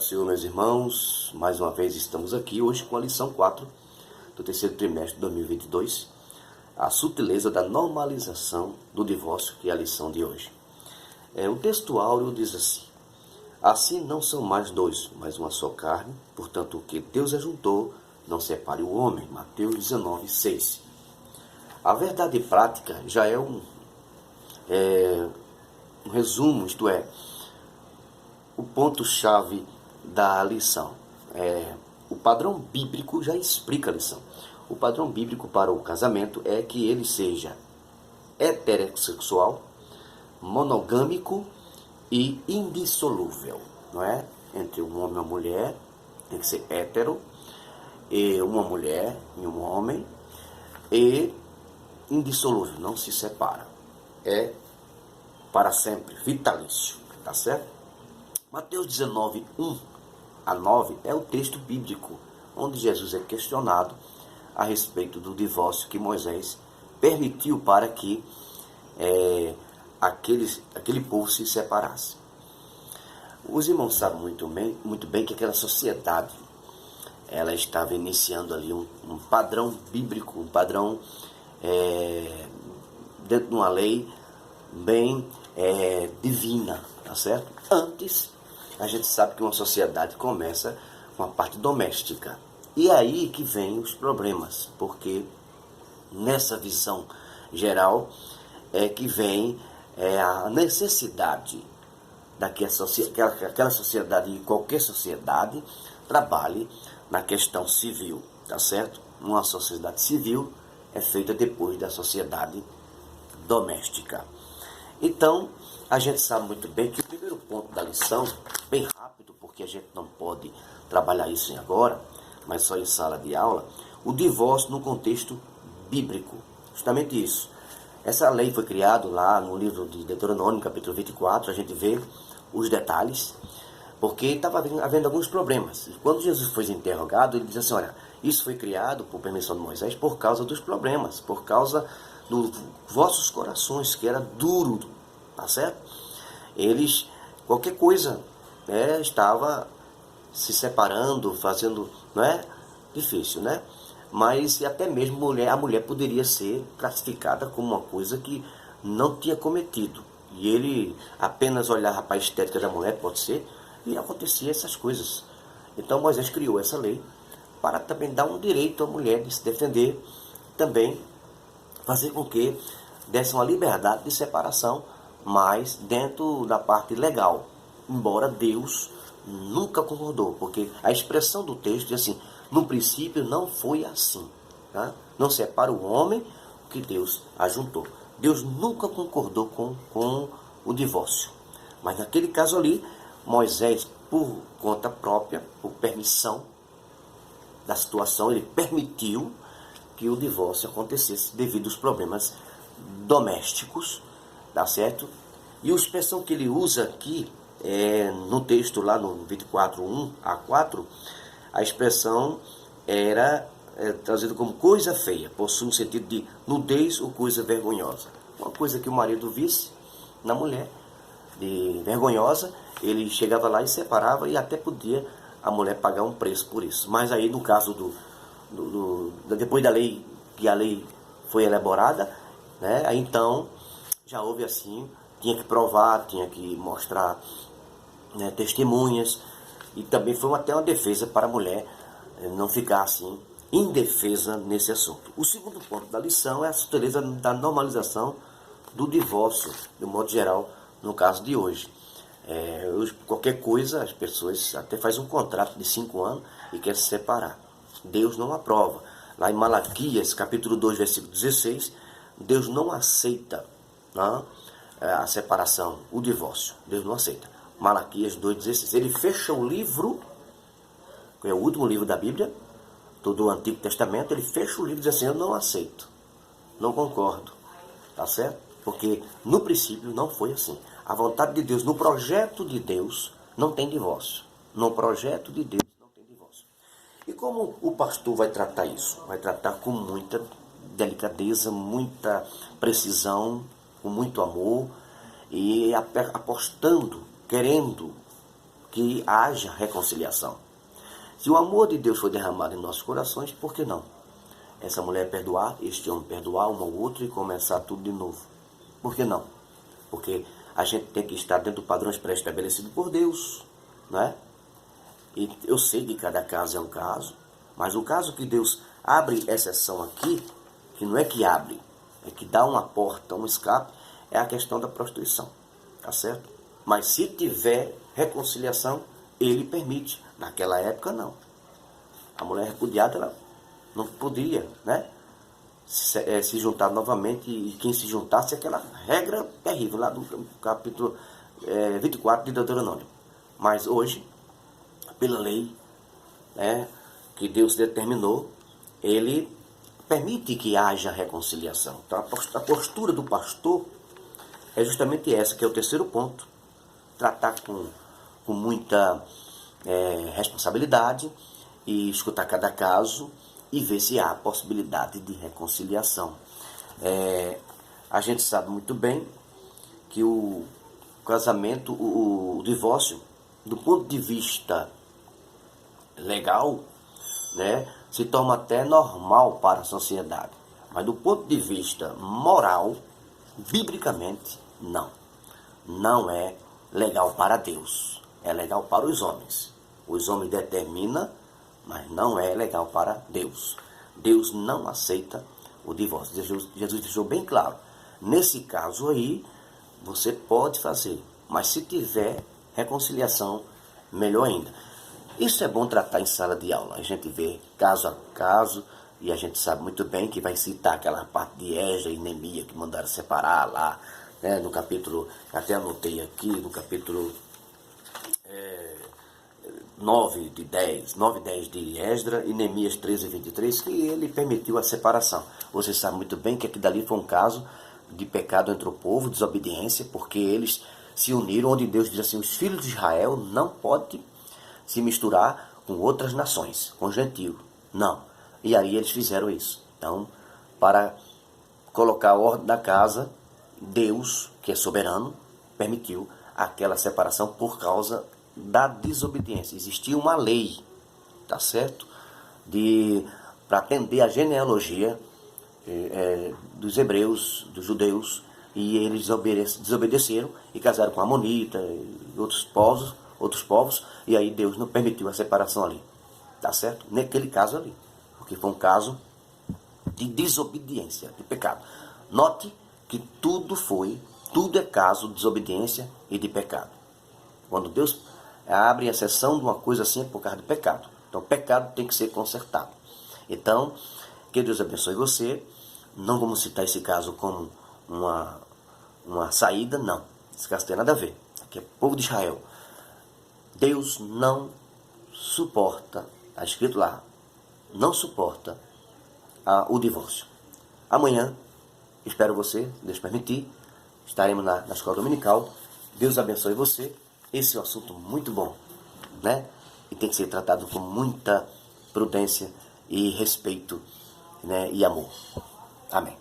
do Senhor, meus irmãos. Mais uma vez estamos aqui hoje com a lição 4 do terceiro trimestre de 2022. A sutileza da normalização do divórcio, que é a lição de hoje. O texto áureo diz assim: assim não são mais dois, mas uma só carne. Portanto, o que Deus ajuntou, não separe o homem. Mateus 19, 6. A verdade prática já é um resumo, isto é, o ponto-chave da lição. O padrão bíblico já explica a lição. O padrão bíblico para o casamento é que ele seja heterossexual, monogâmico e indissolúvel, não é? Entre um homem e uma mulher, tem que ser hétero, e uma mulher e um homem, e indissolúvel, não se separa. É para sempre, vitalício, tá certo? Mateus 19, 1 a 9 é o texto bíblico onde Jesus é questionado a respeito do divórcio que Moisés permitiu para que aquele povo se separasse. Os irmãos sabem muito bem que aquela sociedade ela estava iniciando ali um padrão bíblico, um padrão dentro de uma lei bem divina, tá certo? Antes, a gente sabe que uma sociedade começa com a parte doméstica. E aí que vem os problemas, porque nessa visão geral é que vem a necessidade daquela sociedade, e qualquer sociedade, trabalhe na questão civil, tá certo? Uma sociedade civil é feita depois da sociedade doméstica. Então, a gente sabe muito bem que o primeiro ponto da lição, bem rápido, porque a gente não pode trabalhar isso agora, mas só em sala de aula, o divórcio no contexto bíblico. Justamente isso. Essa lei foi criada lá no livro de Deuteronômio, capítulo 24, a gente vê os detalhes, porque estava havendo alguns problemas. E quando Jesus foi interrogado, ele diz assim: olha, isso foi criado por permissão de Moisés por causa dos problemas, por causa dos vossos corações, que era duro, tá certo? Eles, qualquer coisa, estava se separando, fazendo, não é? Difícil, né? Mas até mesmo a mulher poderia ser classificada como uma coisa que não tinha cometido. E ele apenas olhava para a estética da mulher, pode ser, e acontecia essas coisas. Então Moisés criou essa lei para também dar um direito à mulher de se defender, também fazer com que desse uma liberdade de separação, mas dentro da parte legal, embora Deus nunca concordou, porque a expressão do texto diz assim: no princípio não foi assim, tá? Não separa o homem o que Deus ajuntou. Deus nunca concordou com o divórcio, mas naquele caso ali, Moisés, por conta própria, por permissão da situação, ele permitiu que o divórcio acontecesse devido aos problemas domésticos, tá certo? E a expressão que ele usa aqui, no texto lá no 24, 1 a 4, a expressão era traduzida como coisa feia, possui um sentido de nudez ou coisa vergonhosa. Uma coisa que o marido visse na mulher, de vergonhosa, ele chegava lá e separava, e até podia a mulher pagar um preço por isso. Mas aí no caso depois da lei, que a lei foi elaborada, né, aí então já houve assim, tinha que provar, tinha que mostrar, né, testemunhas, e também foi até uma defesa para a mulher não ficar assim indefesa nesse assunto. O segundo ponto da lição é a sutileza da normalização do divórcio, de um modo geral, no caso de hoje. Qualquer coisa, as pessoas até fazem um contrato de 5 anos e querem se separar. Deus não aprova. Lá em Malaquias, capítulo 2, versículo 16, Deus não aceita, não, a separação, o divórcio. Deus não aceita. Malaquias 2,16. Ele fecha o livro, que é o último livro da Bíblia, todo o Antigo Testamento, ele fecha o livro e diz assim: eu não aceito, não concordo, tá certo? Porque no princípio não foi assim. A vontade de Deus, no projeto de Deus, não tem divórcio. No projeto de Deus não tem divórcio. E como o pastor vai tratar isso? Vai tratar com muita delicadeza, muita precisão, com muito amor, e apostando, querendo que haja reconciliação. Se o amor de Deus foi derramado em nossos corações, por que não? Essa mulher perdoar, este homem perdoar um ao outro e começar tudo de novo. Por que não? Porque a gente tem que estar dentro do padrões pré-estabelecido por Deus, não é? E eu sei que cada caso é um caso, mas o caso que Deus abre exceção aqui, que não é que abre, é que dá uma porta, um escape, é a questão da prostituição, tá certo? Mas se tiver reconciliação, ele permite. Naquela época, não. A mulher repudiada, ela não podia, né, se juntar novamente, e quem se juntasse, aquela regra terrível, lá do capítulo 24 de Deuteronômio. Mas hoje, pela lei, né, que Deus determinou, ele permite que haja reconciliação. Então, a postura do pastor é justamente essa, que é o terceiro ponto. Tratar com muita responsabilidade e escutar cada caso e ver se há possibilidade de reconciliação. A gente sabe muito bem que o casamento, o divórcio, do ponto de vista legal, né, se torna até normal para a sociedade. Mas do ponto de vista moral, biblicamente, não. Não é legal para Deus. É legal para os homens. Os homens determinam, mas não é legal para Deus. Deus não aceita o divórcio. Jesus deixou bem claro. Nesse caso aí, você pode fazer. Mas se tiver reconciliação, melhor ainda. Isso é bom tratar em sala de aula. A gente vê caso a caso, e a gente sabe muito bem que vai citar aquela parte de Esdras e Neemias que mandaram separar lá, né, no capítulo, até anotei aqui, no capítulo 9 e 10 de Esdras e Neemias 13 e 23, que ele permitiu a separação. Você sabe muito bem que aqui dali foi um caso de pecado entre o povo, desobediência, porque eles se uniram, onde Deus diz assim, os filhos de Israel não podem se misturar com outras nações, com gentio. Não. E aí eles fizeram isso. Então, para colocar a ordem da casa, Deus, que é soberano, permitiu aquela separação por causa da desobediência. Existia uma lei, tá certo? Para atender a genealogia dos hebreus, dos judeus, e eles desobedeceram e casaram com a Amonita e outros povos, e aí Deus não permitiu a separação ali, tá certo? Naquele caso ali, porque foi um caso de desobediência, de pecado. Note que tudo é caso de desobediência e de pecado. Quando Deus abre exceção de uma coisa assim é por causa de pecado. Então o pecado tem que ser consertado. Então, que Deus abençoe você. Não vamos citar esse caso como uma saída, não. Esse caso tem nada a ver. Aqui é povo de Israel. Deus não suporta, está escrito lá, não suporta o divórcio. Amanhã, espero você, Deus permitir, estaremos na escola dominical. Deus abençoe você. Esse é um assunto muito bom, né? E tem que ser tratado com muita prudência e respeito, né? E amor. Amém.